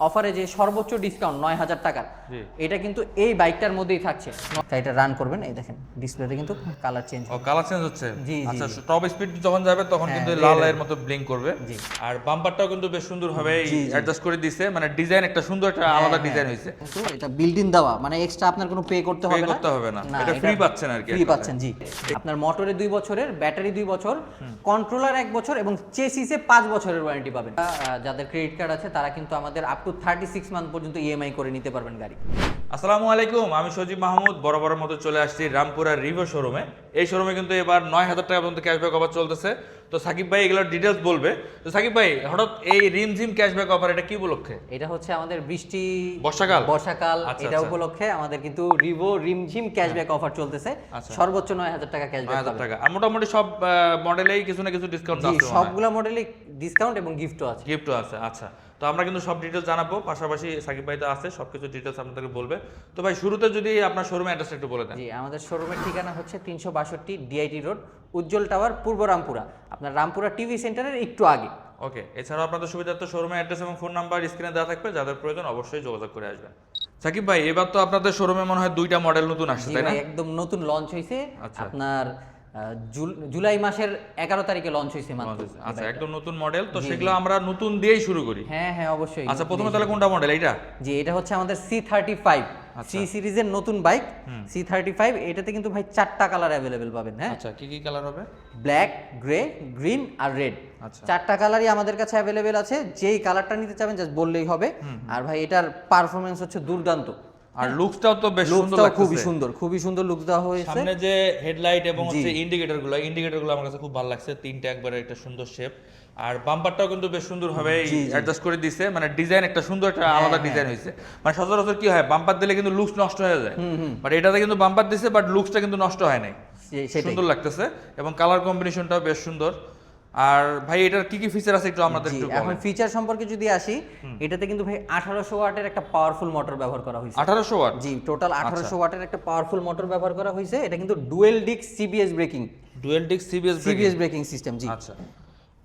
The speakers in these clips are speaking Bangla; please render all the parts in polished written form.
অফারে যে সর্বোচ্চ ডিসকাউন্ট ৯,০০০ টাকার, এটা কিন্তু এই বাইকটার মধ্যেই থাকছে। তাই এটা রান করবেন, এই দেখেন ডিসপ্লেতে কিন্তু কালার চেঞ্জ ও কালার চেঞ্জ হচ্ছে। জি, জি, আচ্ছা, টপ স্পিড যখন যাবে তখন হ্যাঁ, কিন্তু red লাল এর লাইয়ের মতো ব্লিঙ্ক করবে। জি। আর বাম্পারটাও কিন্তু বেশ সুন্দর ভাবে জি, জি। অ্যাডজাস্ট করে দিয়েছে, মানে ডিজাইন একটা সুন্দর একটা আলাদা ডিজাইন হয়েছে। কিন্তু এটা বিল্ট ইন দেওয়া, মানে এক্সট্রা আপনার কোনো পে করতে পে হবে না। করতে হবে না, এটা ফ্রি পাচ্ছেন আর কি। ফ্রি পাচ্ছেন, জি। আপনার মোটরে 2 বছরের, ব্যাটারি 2 বছর, কন্ট্রোলার 1 বছর এবং চেসিসে 5 বছরের ওয়ারেন্টি পাবেন। যাদের ক্রেডিট কার্ড আছে তারা কিন্তু আমাদের আপ টু 36 মান্থ পর্যন্ত ইএমআই করে নিতে পারবেন গাড়ি। আসসালামু আলাইকুম, আমি সজীব মাহমুদ বরাবরের মতো চলে আসছি রামপুরার রিভো শোরুমে। এই শোরুমে কিন্তু এবার 9,000 টাকা পর্যন্ত ক্যাশব্যাক অফার চলতেছে। তো সাকিব ভাই এগুলোর ডিটেলস বলবে। তো সাকিব ভাই, হঠাৎ এই রিমঝিম ক্যাশব্যাক অফার, এটা কি উপলক্ষে? এটা হচ্ছে আমাদের বর্ষাকাল এটা আচ্ছা। উপলক্ষে আমাদের কিন্তু রিভো রিমঝিম ক্যাশব্যাক অফার চলতেছে। সর্বোচ্চ 9,000 টাকা ক্যাশব্যাক 9,000 টাকা। আর মোটামুটি সব মডেলেই কিছু না কিছু ডিসকাউন্ট জি, আছে। সবগুলা মডেলে ডিসকাউন্ট এবং গিফটও আছে। গিফটও আছে। আচ্ছা, তো আমরা কিন্তু সব ডিটেলস জানাবো, পাশাপাশি সাকিব ভাই তো আছে, সবকিছু ডিটেলস আপনাদেরকে বলবে। তো ভাই শুরুতে যদি আপনার শোরুমের অ্যাড্রেসটা একটু বলে দেন। জি, আমাদের শোরুমের ঠিকানা হচ্ছে 362 ডিআইটি রোড, উজ্জ্বল টাওয়ার, পূর্ব রামপুরা। আপনার রামপুরা টিভি সেন্টারের একটু আগে। ওকে, এছাড়াও আপনাদের সুবিধার্থে শোরুমের অ্যাড্রেস এবং ফোন নাম্বার স্ক্রিনে দেওয়া থাকবে, যাদের প্রয়োজন অবশ্যই যোগাযোগ করে আসবেন। সাকিব ভাই, এবার তো আপনাদের শোরুমে মনে হয় 2টা মডেল নতুন আসছে, জি তাই না? ভাই, একদম নতুন লঞ্চ হয়েছে। আচ্ছা। আপনার জুলাই মাসের 11 তারিখে লঞ্চ হয়েছে মাত্র। আচ্ছা, একদম নতুন মডেল। তো সেগুলো আমরা নতুন দিয়েই শুরু করি। হ্যাঁ, অবশ্যই। আচ্ছা, প্রথমে তাহলে কোনটা মডেল এইটা? জি, এটা হচ্ছে আমাদের C35 সি সিরিজের নতুন বাইক। C35 এটাতে কিন্তু ভাই 4টা কালার অ্যাভেলেবেল পাবেন। হ্যাঁ, আচ্ছা, কি কি কালার হবে? ব্ল্যাক, গ্রে, গ্রিন আর রেড। আচ্ছা, 4টা কালারই আমাদের কাছে অ্যাভেলেবেল আছে। যেই কালারটা নিতে চাবেন জাস্ট বললেই হবে। আর ভাই এটার পারফরম্যান্স হচ্ছে দুর্দান্ত। আর লুকসটাও তো বেশ সুন্দর লুকসটাও লাগছে। খুবই সুন্দর লুক দেওয়া হয়েছে। সামনে যে হেডলাইট এবং হচ্ছে ইন্ডিকেটরগুলো আমার কাছে খুব ভালো লাগছে। তিনটা একবারে একটা সুন্দর শেপ। আর বাম্পারটাও কিন্তু বেশ সুন্দর ভাবে অ্যাডজাস্ট করে দিয়েছে, মানে ডিজাইন একটা সুন্দর একটা আলাদা ডিজাইন হয়েছে। মানে সচরাচর কি হয়, বাম্পার দিলে কিন্তু লুকস নষ্ট হয়ে যায়, বাট এটাতে কিন্তু বাম্পার দিছে বাট লুকসটা কিন্তু নষ্ট হয় নাই, সুন্দর লাগতেছে। এবং কালার কম্বিনেশনটাও বেশ সুন্দর। আর ভাই এটার কি কি ফিচার আছে একটু আমাদের একটু এখন ফিচার সম্পর্কে যদি আসি, এটাতে কিন্তু ভাই 1800 ওয়াটের একটা পাওয়ারফুল মোটর ব্যবহার করা হয়েছে। 1800 ওয়াট? জি, টোটাল 1800 ওয়াটের একটা পাওয়ারফুল মোটর ব্যবহার করা হয়েছে। এটা কিন্তু dual disc CBS braking, CBS braking system. জি, আচ্ছা,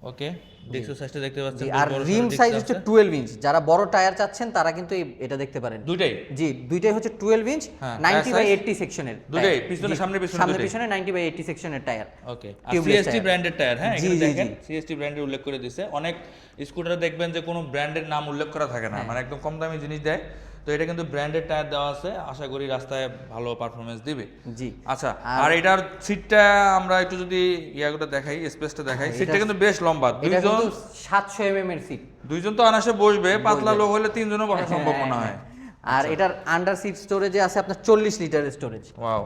ওকে। ডিস্ক সাইজটা দেখতে পাচ্ছেন, আর রিম সাইজ হচ্ছে 12 ইঞ্চ। যারা বড় টায়ার চাচ্ছেন তারা কিন্তু এটা দেখতে পারেন। দুইটাই? জি, দুইটাই হচ্ছে 12 ইঞ্চ 90/80 সেকশনের। দুইটাই পিছনে সামনে পিছনে 90/80 সেকশনের টায়ার। ওকে, আর সিএসটি ব্র্যান্ডের টায়ার। হ্যাঁ, এখানে দেখেন সিএসটি ব্র্যান্ডের উল্লেখ করে দিয়েছে। অনেক স্কুটারে দেখবেন যে কোনো ব্র্যান্ডের নাম উল্লেখ করা থাকে না, মানে একদম কম দামি জিনিস দেয়। তো এটা কিন্তু ব্র্যান্ডেড টায়ার দেওয়া আছে, আশা করি রাস্তায় ভালো পারফরম্যান্স দিবে। জি, আচ্ছা, আর এটার সিটটা আমরা একটু যদি ইয়াগুলো দেখাই, স্পেসটা দেখাই, সিটটা কিন্তু বেশ লম্বা। এটা কিন্তু 700 mm এর সিট। দুইজন তো অনায়াসে বসবে, পাতলা লোক হলে তিনজনও বসা সম্ভব মনে হয়। আর এটার আন্ডার সিট স্টোরেজে আছে আপনার 40 লিটারের স্টোরেজ। ওয়াও,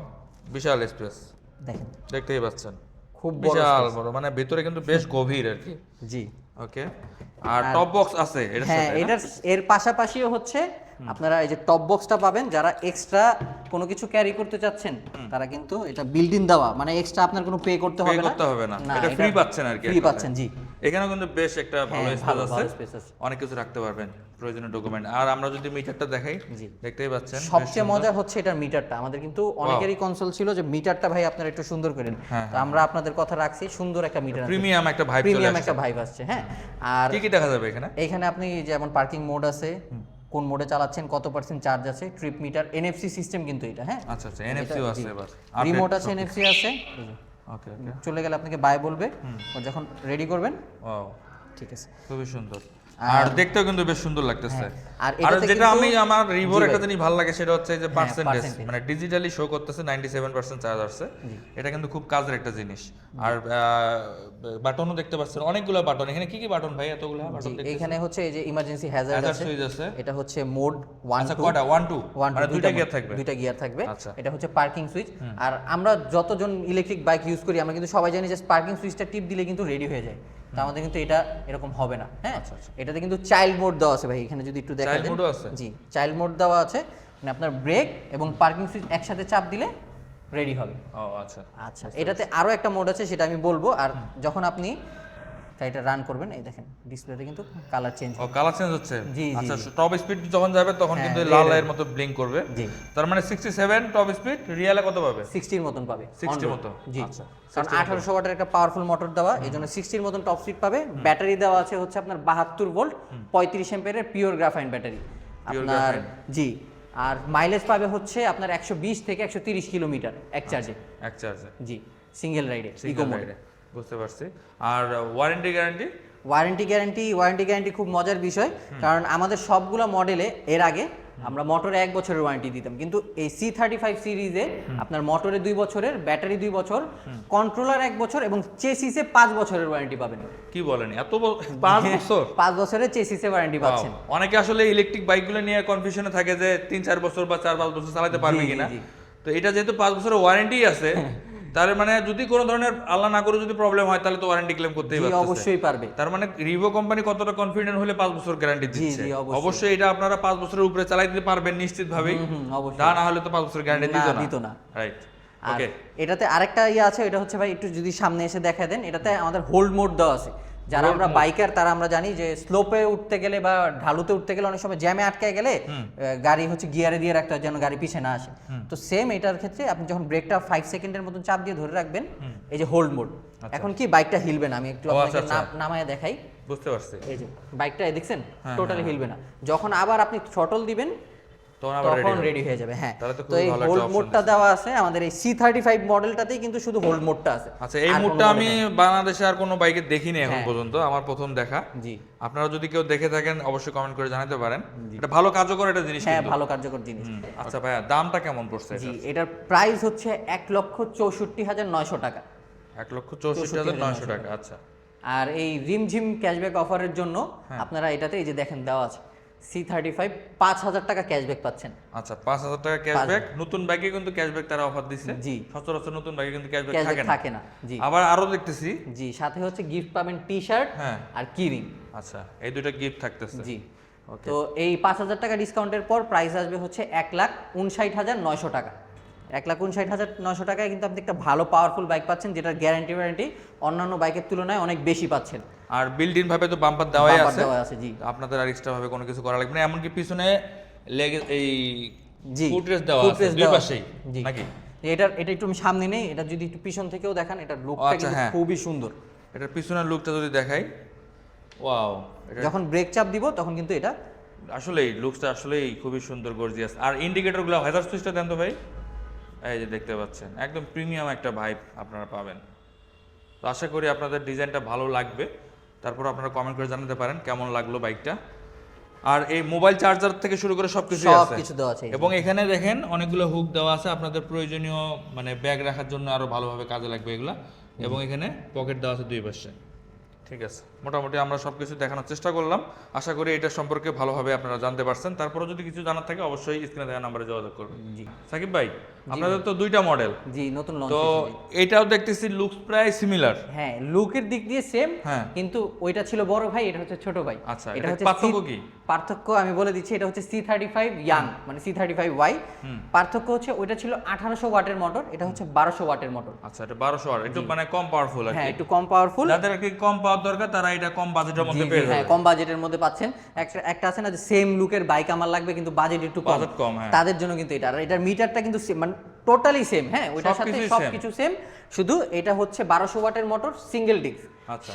বিশাল স্পেস, দেখেন দেখতেই পাচ্ছেন, খুব বিশাল বড়, মানে ভিতরে কিন্তু বেশ গভীর আর কি। জি, ওকে। আর টপ বক্স আছে এটার হ্যাঁ, সাথে? এটার এর পাশাপাশিও হচ্ছে আপনারা এই যে টপ বক্সটা পাবেন। যারা এক্সট্রা কোনো কিছু ক্যারি করতে চাচ্ছেন তারা কিন্তু এটা বিল্ট ইন দেওয়া, মানে এক্সট্রা আপনার কোনো পে করতে হবে না, এটা ফ্রি পাচ্ছেন আর কি। ফ্রি পাচ্ছেন। জি, এখানেও কিন্তু বেশ একটা ভালো স্পেস আছে, অনেক কিছু রাখতে পারবেন, প্রয়োজনীয় ডকুমেন্ট। আর আমরা যদি মিটারটা দেখাই, দেখতেই পাচ্ছেন সবচেয়ে মজা হচ্ছে এটার মিটারটা। আমাদের কিন্তু অনেকেরই কনসোল ছিল যে মিটারটা ভাই আপনারা একটু সুন্দর করেন, তো আমরা আপনাদের কথা রাখছি, সুন্দর একটা মিটার, প্রিমিয়াম একটা ভাইব আসছে। হ্যাঁ, আর কি কি দেখা যাবে এখানে আপনি যেমন পার্কিং মোড আছে, কোন মোডে চালাচ্ছেন, কত % চার্জ আছে, ট্রিপ মিটার, এনএফসি সিস্টেম কিন্তু এটা। হ্যাঁ, আচ্ছা, এনএফসিও আছে, এবার রিমোট আছে, এনএফসি আছে। ওকে, চলে গেলে আপনাকে বাই বলবে, যখন রেডি করবেন। ওয়াও, ঠিক আছে, খুবই সুন্দর। আর দেখতেও কিন্তু বেশ সুন্দর লাগতেছে। আর যেটা আমার রিভোর একটা জিনিস ভালো লাগে সেটা হচ্ছে যে পার্সেন্টেজ, মানে ডিজিটালি শো করতেছে 97% চার্জ আসছে। এটা কিন্তু খুব কাজের একটা জিনিস। আর বাটনও দেখতে পাচ্ছেন, অনেকগুলো বাটন। এখানে কি কি বাটন ভাই, এতগুলো বাটন দেখতে? এখানে হচ্ছে এই যে ইমার্জেন্সি হ্যাজার্ড আছে, এটা হচ্ছে মোড 1 আচ্ছা, কয়টা? 1 2 মানে দুইটা গিয়ার থাকবে। আচ্ছা, এটা হচ্ছে পার্কিং সুইচ। আর আমরা যতজন ইলেকট্রিক বাইক ইউজ করি আমরা কিন্তু সবাই জানি যে পার্কিং সুইচটা টিপ দিলে কিন্তু রেডি হয়ে যায়। তো আমাদের কিন্তু এটা এরকম হবে না। হ্যাঁ, এটাতে কিন্তু চাইল্ড মোড দেওয়া আছে ভাই, এখানে যদি একটু দেখা যায়। জি, চাইল্ড মোড দেওয়া আছে, মানে আপনার ব্রেক এবং পার্কিং সুইচ একসাথে চাপ দিলে রেডি হবে। ও আচ্ছা, আচ্ছা, এটাতে আরো একটা মোড আছে, সেটা আমি বলবো। আর যখন আপনি তা এটা রান করবেন, এই দেখেন ডিসপ্লেতে কিন্তু কালার চেঞ্জ ও কালার চেঞ্জ হচ্ছে। জি, জি, আচ্ছা টপ স্পিড যখন যাবে তখন কিন্তু লাল এর মতো ব্লিঙ্ক করবে। জি। তার মানে 67 টপ স্পিড, রিয়েলে কত পাবে? 60 এর মতন পাবে 60 মতো। জি। আচ্ছা কারণ 1800 ওয়াটের একটা পাওয়ারফুল মোটর দেওয়া, এই জন্য 60 এর মতন টপ স্পিড পাবে। ব্যাটারি দেওয়া আছে হচ্ছে আপনার 72 ভোল্ট 35 অ্যাম্পিয়ারের পিওর গ্রাফাইন ব্যাটারি আপনার। জি। আর মাইলেজ পাবে হচ্ছে আপনার 120 থেকে 130 কিলোমিটার এক চার্জে। এক চার্জে। জি, সিঙ্গেল রাইডে, ইকো মোডে। বুঝতে পারছি। আর ওয়ারেন্টি গ্যারান্টি? ওয়ারেন্টি গ্যারান্টি খুব মজার বিষয়, কারণ আমাদের সবগুলো মডেলে এর আগে আমরা মোটরে 1 বছরের ওয়ারেন্টি দিতাম, কিন্তু এই C35 সিরিজে আপনার মোটরে 2 বছরের, ব্যাটারি 2 বছর, কন্ট্রোলার 1 বছর এবং চেসিসে 5 বছরের ওয়ারেন্টি পাবেন। কি বলেন, এত 5 বছর? 5 বছরের চেসিসে ওয়ারেন্টি পাচ্ছেন। অনেকে আসলে ইলেকট্রিক বাইকগুলো নিয়ে কনফিউশনে থাকে যে 3-4 বছর বা 4-5 বছর চালাতে পারবে কিনা। তো এটা যেহেতু 5 বছরের ওয়ারেন্টি আছে, তার মানে যদি কোনো ধরনের আল্লাহ না করে যদি প্রবলেম হয় তাহলে তো ওয়ারেন্টি ক্লেম করতেই পারবে। অবশ্যই পারবে। তার মানে রিভো কোম্পানি কতটা কনফিডেন্ট হলে 5 বছর গ্যারান্টি দিচ্ছে। অবশ্যই এটা আপনারা 5 বছরের উপরে চালাই দিতে পারবেন নিশ্চিতভাবেই। তা না হলে তো 5 বছর গ্যারান্টি দিত না। রাইট। ওকে, এটাতে আরেকটা আছে, এটা হচ্ছে ভাই একটু যদি সামনে এসে দেখা দেন, এটাতে আমাদের হোল্ড মোড দেওয়া আছে। যারা আমরা বাইকার তারা আমরা জানি যে স্লোপে উঠতে গেলে বা ঢালুতে উঠতে গেলে অনেক সময় জ্যামে আটকায় গেলে গাড়ি হচ্ছে গিয়ারে দিয়ে রাখতে হয় যেন গাড়ি পিছিয়ে না আসে। তো সেম এটার ক্ষেত্রে আপনি যখন ব্রেকটা 5 সেকেন্ডের মতন চাপ দিয়ে ধরে রাখবেন, এই যে হোল্ড মোড, এখন কি বাইকটা হিলবে না। আমি একটু আপনাকে নামায় দেখাই। বুঝতে পারছি। এই যে বাইকটা দেখছেন টোটালি হিলবে না। যখন আবার আপনি থ্রটল দিবেন তখন রেডি হয়ে যাবে। হ্যাঁ, তো এই হোল্ড মোডটা দেওয়া আছে আমাদের এই C35 মডেলটাতেই, কিন্তু শুধু হোল্ড মোডটা আছে। আচ্ছা, এই মোডটা আমি বাংলাদেশে আর কোনো বাইকে দেখিনি এখন পর্যন্ত, আমার প্রথম দেখা। জি, আপনারা যদি কেউ দেখে থাকেন অবশ্যই কমেন্ট করে জানাতে পারেন। এটা ভালো কার্যকর একটা জিনিস। হ্যাঁ, ভালো কার্যকর জিনিস। আচ্ছা ভাইয়া, দামটা কেমন পড়ছে? জি, এটার প্রাইস হচ্ছে 1,64,900 টাকা। 1,64,900 টাকা। আচ্ছা। আর এই রিমঝিম ক্যাশব্যাক অফারের জন্য আপনারা এটাতে এই যে দেখেন দেওয়া আছে C35 5,000 টাকা ক্যাশব্যাক পাচ্ছেন। আচ্ছা, 5,000 টাকা ক্যাশব্যাক। নতুন বাইকে কিন্তু ক্যাশব্যাক তারা অফার দিচ্ছে। জি, সচরাচর নতুন বাইকে কিন্তু ক্যাশব্যাক থাকে না। জি, আবার আরো দেখতেছি। জি, সাথে হচ্ছে গিফট পাবেন টি-শার্ট আর কিরিং। আচ্ছা, এই দুটো গিফট থাকতেছে। জি। তো এই 5,000 টাকা ডিসকাউন্টের পর প্রাইস আসবে হচ্ছে 1,59,900 টাকা। 1,59,900 টাকায় কিন্তু আপনি একটা ভালো পাওয়ারফুল বাইক পাচ্ছেন, যেটার গ্যারান্টি অন্যান্য বাইকের তুলনায় অনেক বেশি পাচ্ছেন। আর বিল্ট ইন ভাবে তো বাম্পার দেওয়াই আছে। জি, আপনাদের আর এক্সট্রা ভাবে কোনো কিছু করা লাগবে না। এমনকি পিছনে এই জি ফুটরেস্ট দেওয়া আছে দুই পাশেই নাকি? এটা একটু আমি সামনে নেই, এটা যদি একটু পিছন থেকেও দেখান, এটা লুকটা কিন্তু খুবই সুন্দর। এটার পিছনের লুকটা যদি দেখাই, ওয়াও! যখন ব্রেক চাপ দিব তখন কিন্তু এটা আসলেই লুকসটা আসলেই খুবই সুন্দর, গর্জিয়াস। আর ইন্ডিকেটরগুলো হাজার সুইচটা দেন তো ভাই। এই যে দেখতে পাচ্ছেন, একদম প্রিমিয়াম একটা ভাইব আপনারা পাবেন। তো আশা করি আপনাদের ডিজাইনটা ভালো লাগবে। তারপর আপনারা কমেন্ট করে জানাতে পারেন কেমন লাগলো বাইকটা। আর এই মোবাইল চার্জার থেকে শুরু করে সবকিছু দেওয়া আছে। এবং এখানে দেখেন অনেকগুলো হুক দেওয়া আছে আপনাদের প্রয়োজনীয় মানে ব্যাগ রাখার জন্য আরো ভালোভাবে কাজে লাগবে এগুলা। এবং এখানে পকেট দেওয়া আছে দুই পাশে। ঠিক আছে, মোটামুটি আমরা সবকিছু দেখানোর চেষ্টা করলাম। আশা করি এটা সম্পর্কে ভালোভাবে আপনারা জানতে পারছেন। তারপরে যদি কিছু জানার থাকে অবশ্যই স্ক্রিনে দেওয়া নাম্বারে যোগাযোগ করবেন। জি সাকিব ভাই, আপনাদের তো দুইটা মডেল। জি, নতুন লঞ্চ। তো এটাও দেখতেছি লুকস প্রায় সিমিলার। হ্যাঁ, লুকের দিক দিয়ে সেম, কিন্তু ওইটা ছিল বড় ভাই, এটা হচ্ছে ছোট ভাই। আচ্ছা, এটা হচ্ছে পার্থক্য কি? পার্থক্য আমি বলে দিচ্ছি, এটা হচ্ছে C35 ইয়াং মানে C35Y। পার্থক্য হচ্ছে ওইটা ছিল 1800 ওয়াটের মোটর, এটা হচ্ছে 1200 ওয়াটের মোটর। আচ্ছা, এটা 1200 ওয়াট, একটু মানে কম পাওয়ারফুল আর কি। হ্যাঁ, একটু কম পাওয়ারফুল। যাদের কি কম পাওয়ার দরকার তারা এটা কম বাজেটের মধ্যে পেয়ে যাবে। হ্যাঁ, কম বাজেটের মধ্যে পাচ্ছেন। একটা আছে না যে সেম লুকের বাইক আমার লাগবে কিন্তু বাজেট একটু কম, তাদের জন্য কিন্তু এটা। আর এটার মিটারটা কিন্তু মানে টোটালি সেম। হ্যাঁ, ওইটার সাথে সবকিছু সেম, শুধু এটা হচ্ছে 1200 ওয়াটের মোটর, সিঙ্গেল ডিস্ক,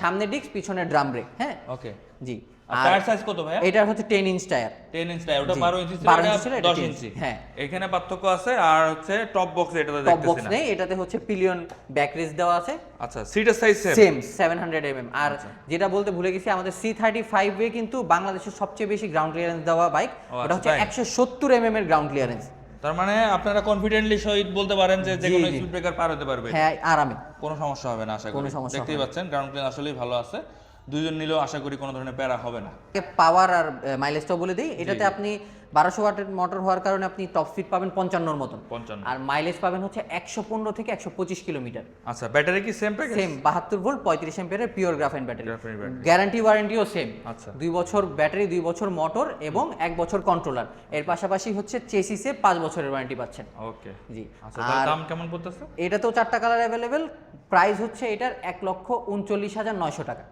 সামনে ডিস্ক পিছনে ড্রাম ব্রেক। হ্যাঁ, ওকে। জি। আর টায়ার সাইজ কত ভাই? এটা হচ্ছে 10 ইঞ্চ টায়ার। 10 ইঞ্চ টায়ার, ওটা 12 ইঞ্চি ছিল, এটা 10 ইঞ্চি। হ্যাঁ, এখানে পার্থক্য আছে। আর হচ্ছে টপ বক্স, এটাতে দেখতেছি না। টপ বক্স নেই, এটাতে হচ্ছে পিলিয়ন ব্যাক রেস দেওয়া আছে। আচ্ছা, সিটের সাইজ সেম 700 mm। আর যেটা বলতে ভুলে গেছি, আমাদের C35 এ কিন্তু বাংলাদেশের সবচেয়ে বেশি গ্রাউন্ড ক্লিয়ারেন্স দেওয়া বাইক, ওটা হচ্ছে 170 mm এর গ্রাউন্ড ক্লিয়ারেন্স। তার মানে আপনারা কনফিডেন্টলি সহিত বলতে পারেন যে যে কোনো স্পিড ব্রেকার পার হতে পারবে। হ্যাঁ, আরামে, কোনো সমস্যা হবে না আশা করি। দেখতেই পাচ্ছেন গ্রাউন্ড ক্লিয়ারেন্স আসলেই ভালো আছে। দুইজন নিলেও আশা করি কোনো ধরনের প্যারা হবে না। পাওয়ার আর মাইলেজটাও বলে দিই, এটাতে আপনি 1200 ওয়াটের মোটর হওয়ার কারণে আপনি টপ স্পিড পাবেন 55 এর মতন, আর মাইলেজ পাবেন হচ্ছে 115 থেকে 125 কিলোমিটার। আচ্ছা, ব্যাটারি কি সেম প্যাকেজ? সেম 72 ভোল্ট 35 অ্যাম্পিয়ারের পিওর গ্রাফাইন ব্যাটারি। গ্যারান্টি ওয়ারেন্টিও সেম। আচ্ছা, 2 বছর ব্যাটারি, 2 বছর মোটর এবং 1 বছর কন্ট্রোলার। এর পাশাপাশি হচ্ছে চেসিসে 5 বছরের ওয়ারেন্টি পাচ্ছেন। ওকে, জি। আচ্ছা, তার দাম কেমন পড়তেছে? এটাতেও 4টা কালার अवेलेबल। প্রাইস হচ্ছে এটার 1,39,900 টাকা।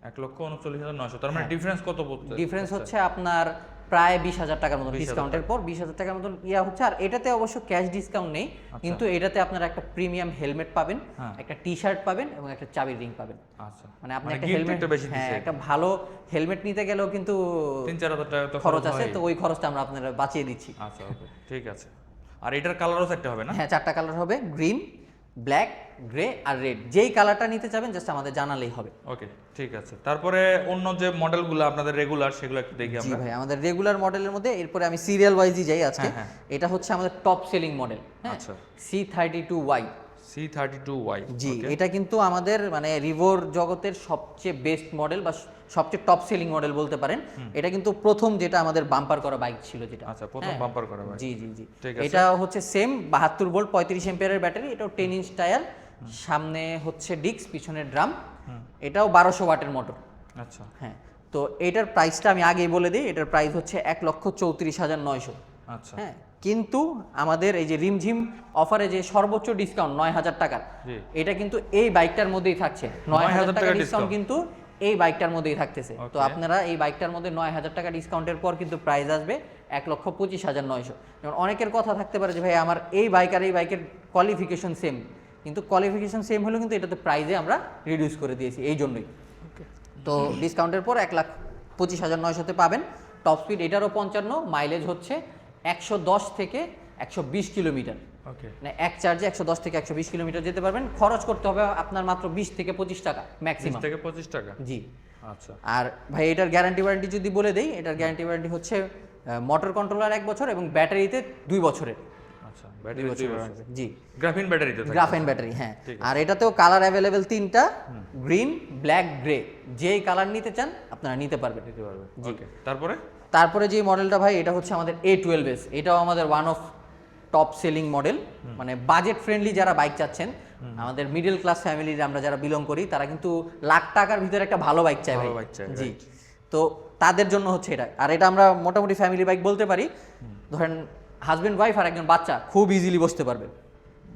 1,39,900, তার মানে ডিফারেন্স কত পড়ছে? ডিফারেন্স হচ্ছে আপনার প্রায় 20,000 টাকার মতো, ডিসকাউন্টের পর 20,000 টাকার মতন ইয়া হচ্ছে। আর এটাতে অবশ্য ক্যাশ ডিসকাউন্ট নেই, কিন্তু এটাতে আপনারা একটা প্রিমিয়াম হেলমেট পাবেন, একটা টি শার্ট পাবেন এবং একটা চাবির রিং পাবেন। আচ্ছা, মানে আপনি একটা gift হেলমেট, একটা বেশি দিছে। একটা ভালো হেলমেট নিতে গেলেও কিন্তু 3-4 হাজার টাকা তো খরচ আছে, তো ওই খরচটা আমরা আপনারা বাঁচিয়ে দিচ্ছি। আচ্ছা, ওকে, ঠিক আছে। আর এটার কালারও সেটটা হবে না? হ্যাঁ, 4টা কালার হবে, গ্রিন, ব্ল্যাক, গ্রে আর রেড। যেই কালারটা নিতে চাবেন জাস্ট আমাদের জানালেই হবে। ওকে, ঠিক আছে। তারপরে অন্য যে মডেলগুলো আপনাদের রেগুলার, সেগুলো একটু দেখি জি আমরা। ভাই, আমাদের রেগুলার মডেলের মধ্যে এরপরে আমি সিরিয়াল ওয়াইজই যাই আজকে। হ্যাঁ। এটা হচ্ছে আমাদের টপ সেলিং মডেল, হ্যাঁ, আচ্ছা। C32Y। C32Y, জি, এটা কিন্তু আমাদের মানে রিভোর জগতের সবচেয়ে বেস্ট মডেল বা সবচেয়ে টপ সেলিং মডেল বলতে পারেন। এটা কিন্তু প্রথম যেটা আমাদের বাম্পার করা বাইক ছিল যেটা। আচ্ছা, প্রথম বাম্পার করা বাইক। জি জি জি, ঠিক আছে। এটা হচ্ছে সেম 72 ভোল্ট 35 এম্পিয়ারের ব্যাটারি, এটাও 10 ইঞ্চ টায়ার, সামনে হচ্ছে ডিস্ক, পিছনে ড্রাম, এটাও 1200 ওয়াটের মোটর। আচ্ছা, হ্যাঁ, তো এটার প্রাইসটা আমি আগেই বলে দিই, এটার প্রাইস হচ্ছে 1,34,900। আচ্ছা, হ্যাঁ, কিন্তু আমাদের এই যে রিমঝিম অফারে যে সর্বোচ্চ ডিসকাউন্ট 9,000 টাকার, জি। এটা কিন্তু এই বাইকটার মধ্যেই থাকছে। 9,000 টাকা টাকা ডিসকাউন্ট কিন্তু এই বাইকটার মধ্যেই থাকতেছে। তো Okay. আপনারা এই বাইকটার মধ্যে 9,000 টাকা ডিসকাউন্টের পর কিন্তু প্রাইস আসবে 1,25,900। যেমন অনেকের কথা থাকতে পারে যে ভাই আমার এই বাইক আর এই বাইকের কোয়ালিফিকেশন সেম, কিন্তু কোয়ালিফিকেশন সেম হলেও কিন্তু এটাতে প্রাইসে আমরা রিডিউস করে দিয়েছি এই জন্যই। তো ডিসকাউন্টের পর 1,25,900-তে পাবেন। টপ স্পিড এটারও 55, মাইলেজ হচ্ছে 110 থেকে 120 কিলোমিটার। ওকে, মানে এক চার্জে 110 থেকে 120 কিলোমিটার যেতে পারবেন। খরচ করতে হবে আপনার মাত্র 20 থেকে 25 টাকা 20 ম্যাক্সিমাম। থেকে 25 টাকা। জি। আচ্ছা, আর ভাই এটার গ্যারান্টি ওয়ারেন্টি যদি বলে দেই, এটার গ্যারান্টি ওয়ারেন্টি হচ্ছে মোটর কন্ট্রোলার 1 বছর এবং ব্যাটারিতে 2 বছরের। আচ্ছা, ব্যাটারি 2 বছর। জি, গ্রাফিন ব্যাটারিতে থাকে। গ্রাফাইন ব্যাটারি, হ্যাঁ। ঠিক আর এটাতেও কালার অ্যাভেলেবেল 3টা, গ্রিন, ব্ল্যাক, গ্রে। যেই কালার নিতে চান আপনারা নিতে পারবেন। দিতে পারবে। জি। ওকে, তারপরে তারপরে যে মডেলটা ভাই, এটা হচ্ছে আমাদের A12S। এটাও আমাদের one of top selling model. মানে বাজেট ফ্রেন্ডলি যারা বাইক চাচ্ছেন, আমাদের মিডল ক্লাস ফ্যামিলির আমরা যারা বিলং করি, তারা কিন্তু লাখ টাকার ভিতরে একটা ভালো বাইক চায় ভাই। ভালো বাইক চায়, জি, right. তো তাদের জন্য হচ্ছে এটা। আর এটা আমরা মোটামুটি ফ্যামিলি বাইক বলতে পারি। ধরেন হাজবেন্ড ওয়াইফ আর একজন বাচ্চা খুব ইজিলি বসতে পারবে।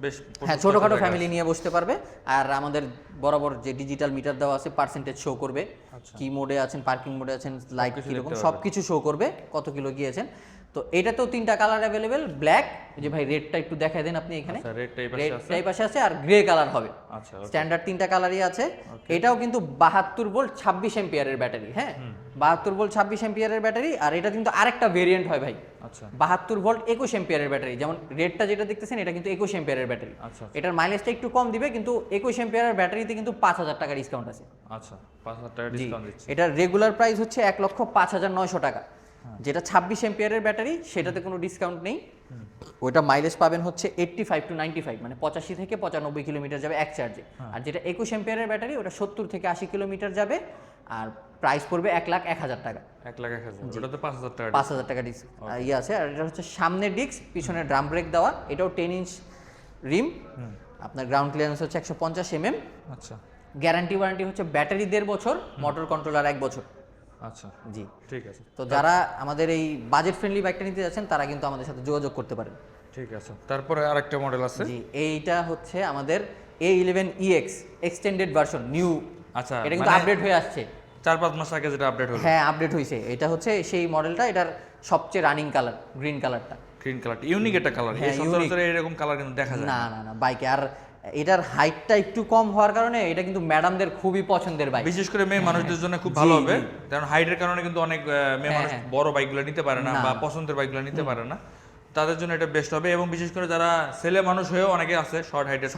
বেশ হ্যাঁ, ছোটখাটো ফ্যামিলি নিয়ে বসতে পারবে। আর আমাদের বরাবর যে ডিজিটাল মিটার দেওয়া আছে, পার্সেন্টেজ শো করবে, কি মোডে আছেন, পার্কিং মোডে আছেন, লাইট কিরকম, সবকিছু শো করবে, কত কিলো গিয়েছেন। তো এটাতেও 3টা কালার অ্যাভেলেবেল, ব্ল্যাক, যে ভাই রেডটা একটু দেখাই দেন আপনি এখানে, আচ্ছা, রেড টাইপ রেড আছে। টাইপ আছে, আর গ্রে কালার হবে। আচ্ছা, স্ট্যান্ডার্ড 3টা কালারই আছে। এটাও কিন্তু 72 ভোল্ট 26 এম্পিয়ারের ব্যাটারি। হ্যাঁ, 72 ভোল্ট 26 এম্পিয়ারের ব্যাটারি। আর এটা কিন্তু আরেকটা ভেরিয়েন্ট হয় ভাই, আচ্ছা, 72 ভোল্ট 21 এম্পিয়ারের ব্যাটারি। যেমন রেডটা যেটা দেখতেছেন, এটা কিন্তু 21 এম্পিয়ারের ব্যাটারি। আচ্ছা, এটার মাইলেজটা একটু কম দিবে, কিন্তু 21 এম্পিয়ারের ব্যাটারিতে কিন্তু 5,000 টাকা ডিসকাউন্ট আছে। আচ্ছা, 5,000 টাকা জি, ডিসকাউন্ট দিচ্ছে। এটার রেগুলার প্রাইস হচ্ছে 1,05,900 টাকা। যেটা 26 এম্পিয়ারের ব্যাটারি, সেটাতে কোনো ডিসকাউন্ট নেই। ওইটা মাইলেজ পাবেন হচ্ছে 85 to 95, মানে 85 থেকে 95 কিলোমিটার যাবে এক চার্জে। আর যেটা 21 এম্পিয়ারের ব্যাটারি, ওটা 70 থেকে 80 কিলোমিটার যাবে। আর প্রাইস পড়বে 1,01,000 টাকা। 1,01,000, ওটাতে 5,000 টাকা। 5,000 টাকা ডিস্ক ইয়ে আছে। আর এটা হচ্ছে সামনে ডিস্ক, পিছনে ড্রাম ব্রেক দেওয়া। এটাও 10 ইঞ্চ রিম। আপনার গ্রাউন্ড ক্লিয়ারেন্স হচ্ছে 150 mm। আচ্ছা, গ্যারান্টি ওয়ারেন্টি হচ্ছে ব্যাটারি 1.5 বছর, মোটর কন্ট্রোলার 1 বছর। আচ্ছা, জি, ঠিক আছে। তো যারা আমাদের এই বাজেট ফ্রেন্ডলি বাইকটা নিতে যাচ্ছেন, তারা কিন্তু আমাদের সাথে যোগাযোগ করতে পারেন। ঠিক আছে, তারপরে আরেকটা মডেল আছে। জি, এইটা হচ্ছে আমাদের A11EX এক্সটেন্ডেড ভার্সন, নিউ। আচ্ছা, এটা কিন্তু আপডেট হয়ে আসছে 4-5 মাস আগে যেটা আপডেট হলো। হ্যাঁ, আপডেট হয়েছে। এটা হচ্ছে সেই মডেলটা, এটার সবচেয়ে রানিং কালার গ্রিন কালারটা। গ্রিন কালার, ইউনিক একটা কালার। হ্যাঁ, এই সচরাচর এরকম কালার কিন্তু দেখা যায় না না না বাইকে। আর এটার হাইটটা একটু কম হওয়ার কারণে এটা কিন্তু ম্যাডামদের খুবই পছন্দের বাইক। বিশেষ করে মেয়ে মানুষদের জন্য খুব ভালো হবে, কারণ হাইটের কারণে কিন্তু অনেক মেয়ে মানুষ হ্যাঁ। বড় বাইকগুলো নিতে পারে না বা পছন্দের বাইকগুলো নিতে পারে না। তাদের জন্য এটা বেস্ট হবে। এবং বিশেষ করে যারা ছেলে মানুষ হয়েও অনেকে আছে শর্ট হাইটের,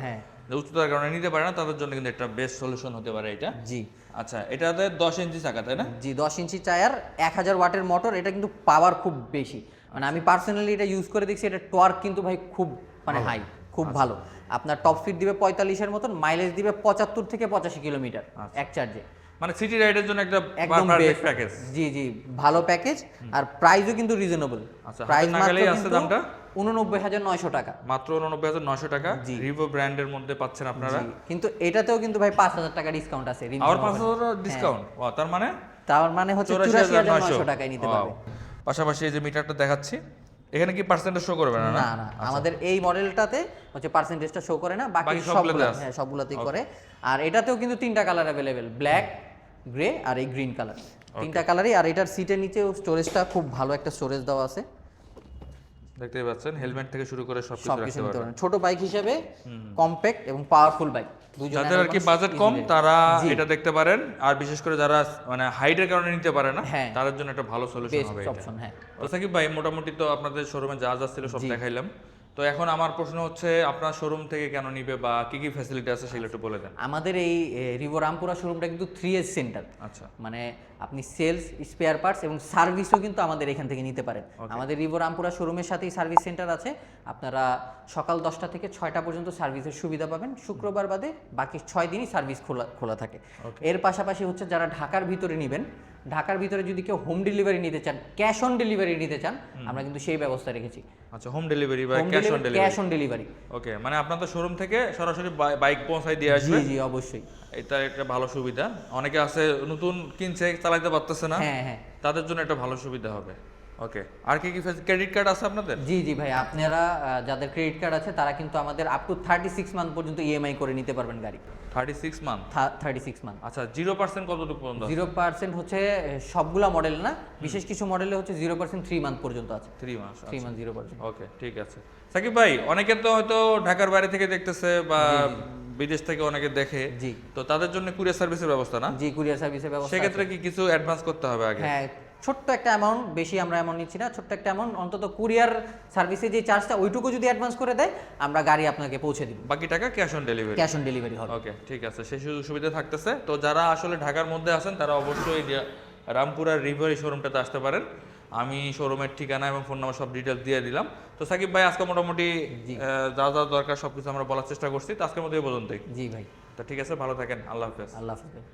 হ্যাঁ, উচ্চতার কারণে নিতে পারে না, তাদের জন্য কিন্তু একটা বেস্ট সলিউশন হতে পারে এটা। জি আচ্ছা, এটাতে 10 ইঞ্চি চাকা, তাই না? জি, 10 ইঞ্চি টায়ার, 1000 ওয়াটের মোটর। এটা কিন্তু পাওয়ার খুব বেশি। মানে আমি পার্সোনালি এটা ইউজ করে দেখছি, এটা টর্ক কিন্তু ভাই খুব মানে হাই, খুব ভালো। আপনার টপ স্পিড দিবে 45-এর মতন, মাইলেজ দিবে 75 থেকে 85 কিলোমিটার এক চার্জে। মানে সিটি রাইডের জন্য একটা একদম পারফেক্ট প্যাকেজ। জি জি, ভালো প্যাকেজ। আর প্রাইসও কিন্তু রিজনেবল। আচ্ছা, প্রাইস হাতের নাগালেই আছে দামটা? 89,900 টাকা। মাত্র 89,900 টাকা রিভো ব্র্যান্ডের মধ্যে পাচ্ছেন আপনারা। জি, কিন্তু এটাতেও কিন্তু ভাই 5,000 টাকা ডিসকাউন্ট আছে। আর 5,000 ডিসকাউন্ট, তার মানে তার মানে হচ্ছে 84,900 টাকায় নিতে পারবে। পাশাপাশি এই যে মিটারটা দেখাচ্ছি, এখানে কি পার্সেন্টেজ শো করবে না? না না, আমাদের এই মডেলটাতে হচ্ছে পার্সেন্টেজটা শো করে না, বাকি বাকি সবগুলোতে সবগুলো আছে। হ্যাঁ সবগুলোতেই করে। আর এটাতেও কিন্তু 3টা কালার অ্যাভেলেবেল, ব্ল্যাক, গ্রে আর এই গ্রিন কালার, তিনটা কালারই। আর এটার সিটের নিচে স্টোরেজটা খুব ভালো একটা স্টোরেজ দেওয়া আছে, দেখতেই পাচ্ছেন হেলমেট থেকে শুরু করে সবকিছু সবকিছু রাখতে নিতে পারবেন। পারবেন। ছোট বাইক হিসেবে কম্প্যাক্ট এবং পাওয়ারফুল বাইক, যাদের আর কি বাজেট কম তারা এটা দেখতে পারেন, আর বিশেষ করে যারা মানে হাইটের কারণে নিতে পারে না হ্যাঁ। তাদের জন্য একটা ভালো সলিউশন বেস্ট হবে এটা। অপশন। হ্যাঁ তো সাকিব ভাই মোটামুটি তো আপনাদের শোরুমে যা যা ছিল সব দেখাইলাম, তো এখন আমার প্রশ্ন হচ্ছে আপনার শোরুম থেকে কেন নিবে বা কি কি ফ্যাসিলিটি আছে সেগুলো একটু বলে দেন। আমাদের এই রিভো রামপুরা শোরুমটা কিন্তু 3S সেন্টার, আচ্ছা মানে আপনি সেলস, স্পেয়ার পার্টস এবং সার্ভিসও কিন্তু আমাদের এখান থেকে নিতে পারেন। আমাদের রিভো রামপুরা শোরুমের সাথেই সার্ভিস সেন্টার আছে। আপনারা সকাল 10টা থেকে 6টা পর্যন্ত সার্ভিসের সুবিধা পাবেন, শুক্রবার বাদে বাকি 6 দিনই সার্ভিস খোলা থাকে। এর পাশাপাশি হচ্ছে যারা ঢাকার ভিতরে নেবেন, ঢাকার ভিতরে যদি কেউ হোম ডেলিভারি নিতে চান, ক্যাশ অন ডেলিভারি নিতে চান, আমরা কিন্তু সেই ব্যবস্থা রেখেছি। আচ্ছা, হোম ডেলিভারি বা ক্যাশ অন ডেলিভারি। ওকে, মানে আপনাদের শোরুম থেকে সরাসরি বাইক পৌঁছায় দিয়ে আসবে। জি জি অবশ্যই, এটা একটা ভালো সুবিধা। অনেকে আছে নতুন কিনছে চালাতে পারতেছে না, হ্যাঁ হ্যাঁ, তাদের জন্য একটা ভালো সুবিধা হবে। ওকে, আর কি কি ক্রেডিট কার্ড আছে আপনাদের? জি জি ভাই, আপনারা যাদের ক্রেডিট কার্ড আছে তারা কিন্তু আমাদের আপ টু 36 মান্থ পর্যন্ত ইএমআই করে নিতে পারবেন গাড়ি। 36 মান্থ? 36 মান্থ। আচ্ছা, 0% কতটুকু পর্যন্ত? 0% হচ্ছে সবগুলা মডেল না, বিশেষ কিছু মডেলে হচ্ছে 0% 3 মান্থ পর্যন্ত আছে। 3 মাস? 3 মান্থ 0%। ওকে, ঠিক আছে। সাকিব ভাই, অনেকে তো হয়তো ঢাকার বাইরে থেকে দেখতেছে বা বিদেশ থেকে অনেকে দেখে, জি, তো তাদের জন্য কুরিয়ার সার্ভিসের ব্যবস্থা না? জি কুরিয়ার সার্ভিসের ব্যবস্থা আছে। সেক্ষেত্রে কি কিছু অ্যাডভান্স করতে হবে আগে? হ্যাঁ, ছোট্ট একটা অ্যামাউন্ট, বেশি আমরা অ্যামাউন্ট নিচ্ছি না, ছোট্ট একটা অ্যামাউন্ট, অন্তত কুরিয়ার সার্ভিসে যে চার্জটা ওইটুকু যদি অ্যাডভান্স করে দেয় আমরা গাড়ি আপনাকে পৌঁছে দিব, বাকি টাকা cash on delivery? Cash on delivery হবে। ওকে, ঠিক আছে, সেই সুযোগ সুবিধা থাকতেছে। তো যারা আসলে ঢাকার মধ্যে আছেন তারা অবশ্যই রামপুরার রিভারি শোরুমটাতে আসতে পারেন। আমি শোরুমের ঠিকানা এবং ফোন নাম্বার সব ডিটেলস দিয়ে দিলাম। তো সাকিব ভাই, আজকে মোটামুটি যা যা দরকার সবকিছু আমরা বলার চেষ্টা করছি। তো আজকের মতো এই পর্যন্তই। জি ভাই, তো ঠিক আছে, ভালো থাকেন, আল্লাহ হাফেজ। আল্লাহ হাফেজ।